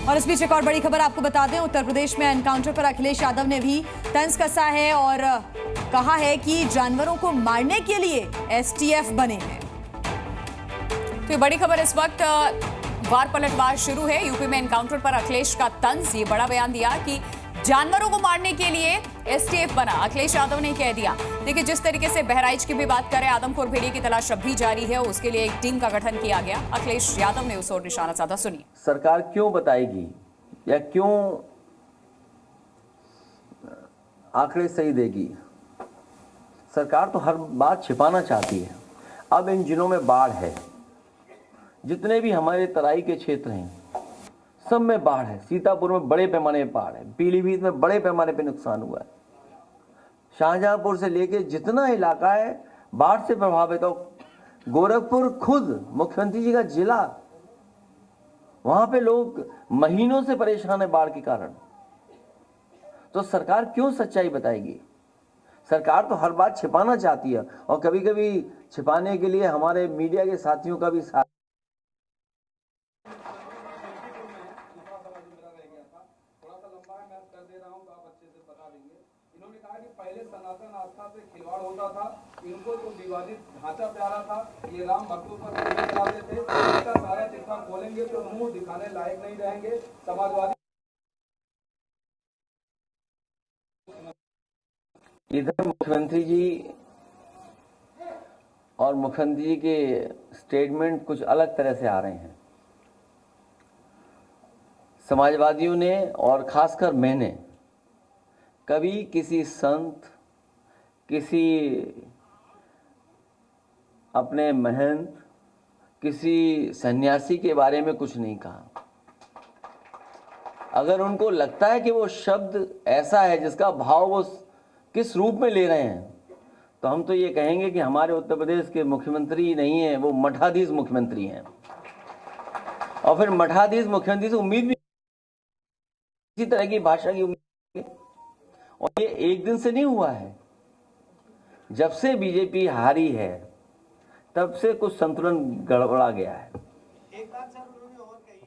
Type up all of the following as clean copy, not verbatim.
और इस बीच एक और बड़ी खबर आपको बता दें, उत्तर प्रदेश में एनकाउंटर पर अखिलेश यादव ने भी तंज कसा है और कहा है कि जानवरों को मारने के लिए एसटीएफ बने हैं। तो ये बड़ी खबर इस वक्त वार पलटवार शुरू है। यूपी में एनकाउंटर पर अखिलेश का तंज, ये बड़ा बयान दिया कि जानवरों को मारने के लिए एसटीएफ बना। अखिलेश यादव ने कह दिया, देखिए जिस तरीके से बहराइच की भी बात करें, आदमखोर भेड़िए की तलाश अब भी जारी है, उसके लिए एक टीम का गठन किया गया। अखिलेश यादव ने उस ओर निशाना साधा, सुनिए। सरकार क्यों बताएगी या क्यों आंकड़े सही देगी? सरकार तो हर बात छिपाना चाहती है। अब इन जिलों में बाढ़ है, जितने भी हमारे तराई के क्षेत्र हैं सब में बाढ़ है। सीतापुर में बड़े पैमाने पर बाढ़ है, पीलीभीत में बड़े पैमाने पर नुकसान हुआ है, शाहजहांपुर से लेके जितना इलाका है बाढ़ से प्रभावित हो। गोरखपुर खुद मुख्यमंत्री जी का जिला, वहां पे लोग महीनों से परेशान है बाढ़ के कारण। तो सरकार क्यों सच्चाई बताएगी? सरकार तो हर बात छिपाना चाहती है और कभी कभी छिपाने के लिए हमारे मीडिया के साथियों का भी साथ। इन्होंने कहा कि पहले सनातन आस्था से खिलवाड़ होता था, इनको तो विवादित ढांचा प्यारा था, ये राम भक्तों पर चलाते थे। इसका सारा चिट्ठा खोलेंगे तो मुंह दिखाने लायक नहीं रहेंगे। समाजवादी इधर मुख्यमंत्री जी और मुख्यमंत्री जी के स्टेटमेंट कुछ अलग तरह से आ रहे हैं। समाजवादियों ने और खासकर मैंने कभी किसी संत, किसी अपने महंत, किसी सन्यासी के बारे में कुछ नहीं कहा। अगर उनको लगता है कि वो शब्द ऐसा है जिसका भाव वो किस रूप में ले रहे हैं, तो हम तो ये कहेंगे कि हमारे उत्तर प्रदेश के मुख्यमंत्री नहीं है, वो मठाधीश मुख्यमंत्री हैं। और फिर मठाधीश मुख्यमंत्री से उम्मीद भी इसी तरह की भाषा की उम्मीद, और ये एक दिन से नहीं हुआ है। जब से बीजेपी हारी है तब से कुछ संतुलन गड़बड़ा गया है। एक बात सर उन्होंने और कही,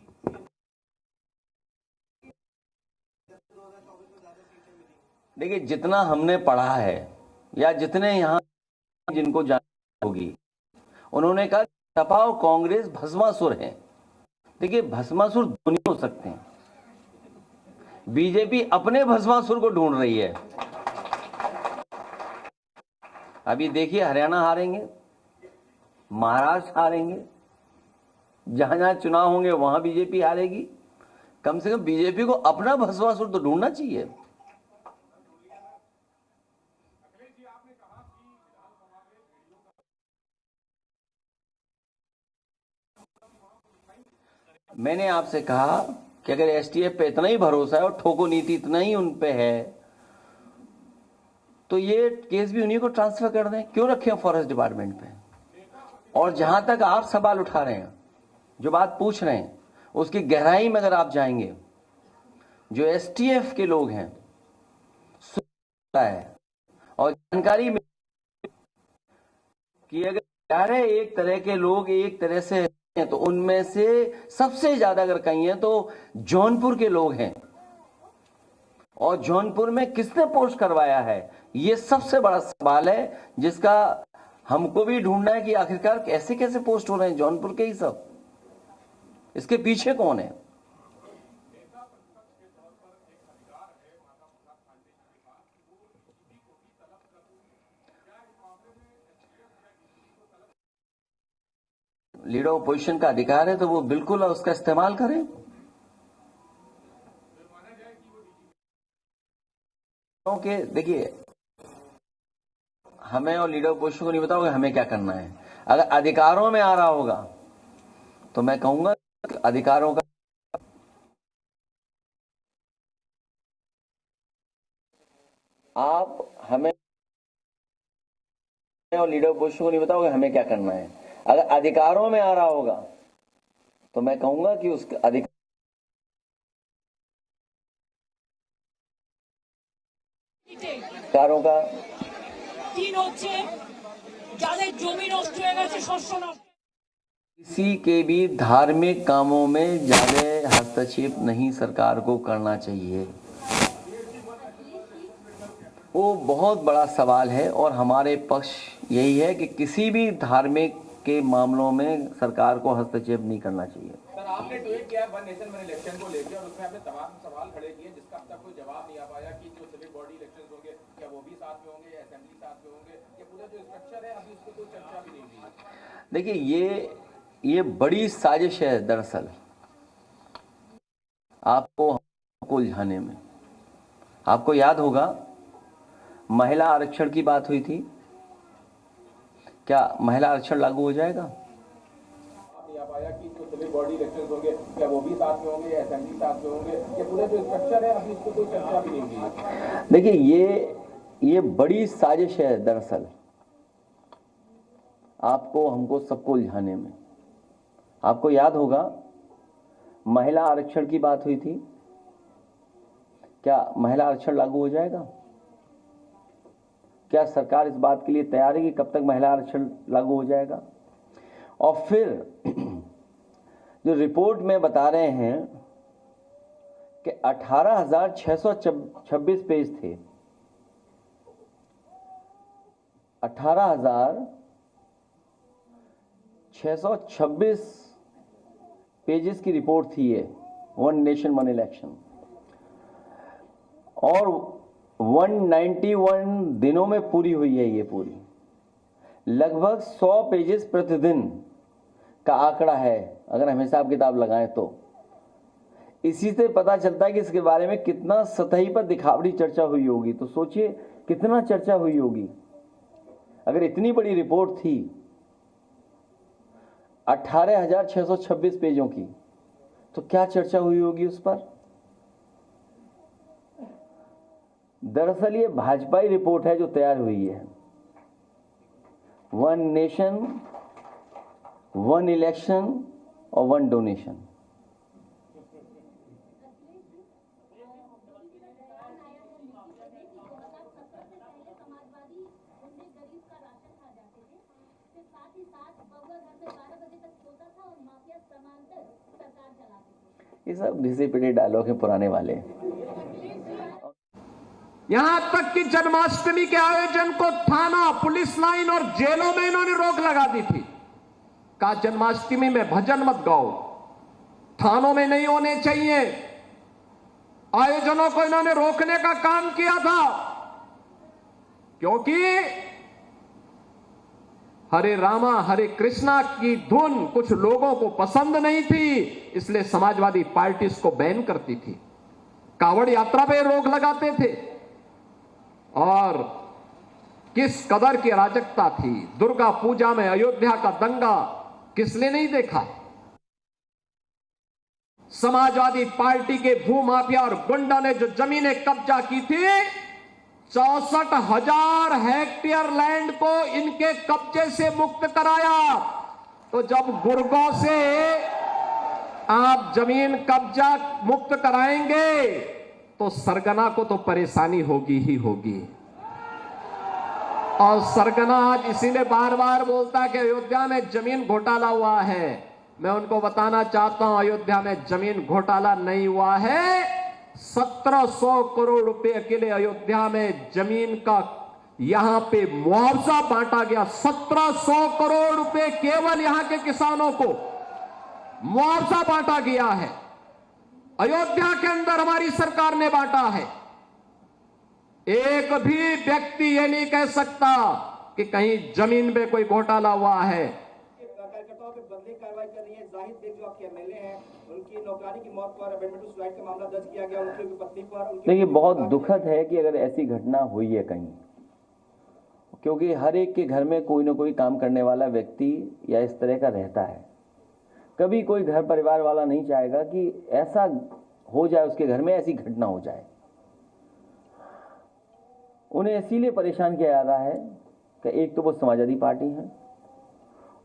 देखिए, जितना हमने पढ़ा है या जितने यहाँ जिनको जानकारी होगी, उन्होंने कहा सपा और कांग्रेस भस्मासुर हैं। देखिए, भस्मासुर दोनों हो सकते हैं। बीजेपी अपने भस्मासुर को ढूंढ रही है। अभी देखिए, हरियाणा हारेंगे, महाराष्ट्र हारेंगे, जहां जहां चुनाव होंगे वहां बीजेपी हारेगी। कम से कम बीजेपी को अपना भस्मासुर तो ढूंढना चाहिए। मैंने आपसे कहा कि अगर एसटीएफ पे इतना ही भरोसा है और ठोको नीति इतना ही उन पे है, तो ये केस भी उन्हीं को ट्रांसफर कर दें। क्यों रखें फॉरेस्ट डिपार्टमेंट पे? और जहां तक आप सवाल उठा रहे हैं, जो बात पूछ रहे हैं, उसकी गहराई में अगर आप जाएंगे, जो एसटीएफ के लोग हैं है और जानकारी में कि अगर एक तरह के लोग एक तरह से हैं, तो उनमें से सबसे ज्यादा अगर कहीं है तो जौनपुर के लोग हैं। और जौनपुर में किसने पोस्ट करवाया है, ये सबसे बड़ा सवाल है, जिसका हमको भी ढूंढना है कि आखिरकार कैसे कैसे पोस्ट हो रहे हैं जौनपुर के ही सब। इसके पीछे कौन है? लीडर ऑपोजिशन का अधिकार है, तो वो बिल्कुल उसका इस्तेमाल करें। क्योंकि देखिए, हमें और लीडर ऑपोजिशन को नहीं बताओगे हमें क्या करना है। अगर अधिकारों में आ रहा होगा तो मैं कहूंगा अधिकारों का आप हमें और लीडर ऑपोजिशन को नहीं बताओगे हमें क्या करना है। अगर अधिकारों में आ रहा होगा तो मैं कहूंगा कि उसके अधिकारों का तीन হচ্ছে যাদের জমি নষ্ট হয়ে গেছে শস্য নষ্ট किसी के भी धार्मिक कामों में ज़्यादा हस्तक्षेप नहीं सरकार को करना चाहिए। वो बहुत बड़ा सवाल है और हमारे पक्ष यही है कि किसी भी धार्मिक के मामलों में सरकार को हस्तक्षेप नहीं करना चाहिए। सर, आपने ट्वीट किया वन नेशन वन इलेक्शन को लेकर और उसमें आपने तमाम सवाल खड़े किए जिसका अब तक कोई जवाब नहीं आ पाया कि जो सिविल बॉडी इलेक्शंस होंगे क्या वो भी साथ में होंगे या असेंबली साथ में होंगे, या पूरा जो स्ट्रक्चर है अभी उसकी कोई चर्चा भी नहीं हुई। देखिए ये बड़ी साजिश है दरअसल आपको उलझाने में। आपको याद होगा महिला आरक्षण की बात हुई थी, क्या महिला आरक्षण लागू हो जाएगा? नहीं आ पाया कि जो सिविल बॉडी इलेक्शंस होंगे क्या वो भी साथ में होंगे या असेंबली साथ में होंगे, या पूरा जो स्ट्रक्चर है अभी उसकी कोई चर्चा भी नहीं हुई। देखिए ये बड़ी साजिश है दरअसल आपको हमको सबको उलझाने में। आपको याद होगा महिला आरक्षण की बात हुई थी, क्या महिला आरक्षण लागू हो जाएगा? क्या सरकार इस बात के लिए तैयार है कि कब तक महिला आरक्षण लागू हो जाएगा? और फिर जो रिपोर्ट में बता रहे हैं कि 18,626 पेज थे, 18,626 पेजेस की रिपोर्ट थी ये वन नेशन वन इलेक्शन, और 191 दिनों में पूरी हुई है ये पूरी। लगभग 100 पेजेस प्रतिदिन का आंकड़ा है अगर हम हिसाब किताब लगाएं तो। इसी से पता चलता है कि इसके बारे में कितना सतही पर दिखावटी चर्चा हुई होगी। तो सोचिए कितना चर्चा हुई होगी। अगर इतनी बड़ी रिपोर्ट थी 18,626 पेजों की, तो क्या चर्चा हुई होगी उस पर? दरअसल ये भाजपाई रिपोर्ट है जो तैयार हुई है। वन नेशन वन इलेक्शन और वन डोनेशन। ये सब घिसे पिटे डायलॉग है पुराने वाले। यहां तक कि जन्माष्टमी के आयोजन को थाना, पुलिस लाइन और जेलों में इन्होंने रोक लगा दी थी। कहा जन्माष्टमी में भजन मत गाओ, थानों में नहीं होने चाहिए। आयोजनों को इन्होंने रोकने का काम किया था, क्योंकि हरे रामा हरे कृष्णा की धुन कुछ लोगों को पसंद नहीं थी, इसलिए समाजवादी पार्टी इसको बैन करती थी। कांवड़ यात्रा पे रोक लगाते थे। और किस कदर की अराजकता थी। दुर्गा पूजा में अयोध्या का दंगा किसने नहीं देखा? समाजवादी पार्टी के भूमाफिया और गुंडा ने जो जमीनें कब्जा की थी, 64,000 हेक्टेयर लैंड को इनके कब्जे से मुक्त कराया। तो जब गुर्गों से आप जमीन कब्जा मुक्त कराएंगे तो सरगना को तो परेशानी होगी ही होगी। और सरगना आज इसीलिए बार बार बोलता है कि अयोध्या में जमीन घोटाला हुआ है। मैं उनको बताना चाहता हूं अयोध्या में जमीन घोटाला नहीं हुआ है। 1700 करोड़ रुपए के लिए अयोध्या में जमीन का यहां पे मुआवजा बांटा गया। 1700 करोड़ रुपए केवल यहां के किसानों को मुआवजा बांटा गया है। अयोध्या के अंदर हमारी सरकार ने बांटा है। एक भी व्यक्ति ये नहीं कह सकता कि कहीं जमीन पे कोई घोटाला हुआ है। कार्यकर्ताओं पे बदली कार्रवाई कर रही है। जाहिद बेग जो आपके एमएलए हैं, उनकी नौकरी की मौत पर अमेंडमेंट टू सुसाइड का मामला दर्ज किया गया। उनकी पत्नी पर देखिए बहुत दुखद है कि अगर ऐसी घटना हुई है कहीं, क्योंकि हर एक के घर में कोई ना कोई काम करने वाला व्यक्ति या इस तरह का रहता है। कभी कोई घर परिवार वाला नहीं चाहेगा कि ऐसा हो जाए, उसके घर में ऐसी घटना हो जाए। उन्हें इसीलिए परेशान किया जा रहा है कि एक तो वो समाजवादी पार्टी है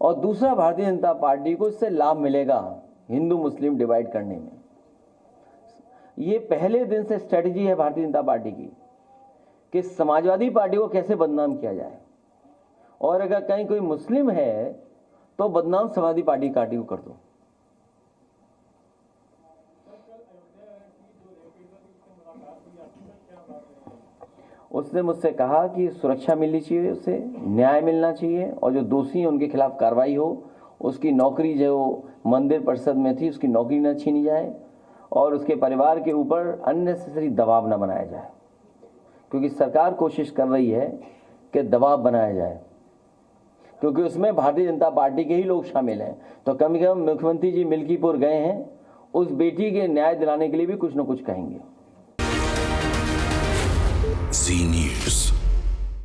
और दूसरा भारतीय जनता पार्टी को इससे लाभ मिलेगा हिंदू मुस्लिम डिवाइड करने में। ये पहले दिन से स्ट्रेटजी है भारतीय जनता पार्टी की कि समाजवादी पार्टी को कैसे बदनाम किया जाए, और अगर कहीं कोई मुस्लिम है तो बदनाम समाजवादी पार्टी को कर दो। उसने मुझसे कहा कि सुरक्षा मिलनी चाहिए, उसे न्याय मिलना चाहिए और जो दोषी हैं उनके खिलाफ कार्रवाई हो, उसकी नौकरी जो मंदिर परिषद में थी उसकी नौकरी न छीनी जाए और उसके परिवार के ऊपर अननेसेसरी दबाव न बनाया जाए, क्योंकि सरकार कोशिश कर रही है कि दबाव बनाया जाए, क्योंकि उसमें भारतीय जनता पार्टी के ही लोग शामिल हैं। तो कम से कम मुख्यमंत्री जी मिल्कीपुर गए हैं, उस बेटी के न्याय दिलाने के लिए भी कुछ न कुछ कहेंगे। जी न्यूज़।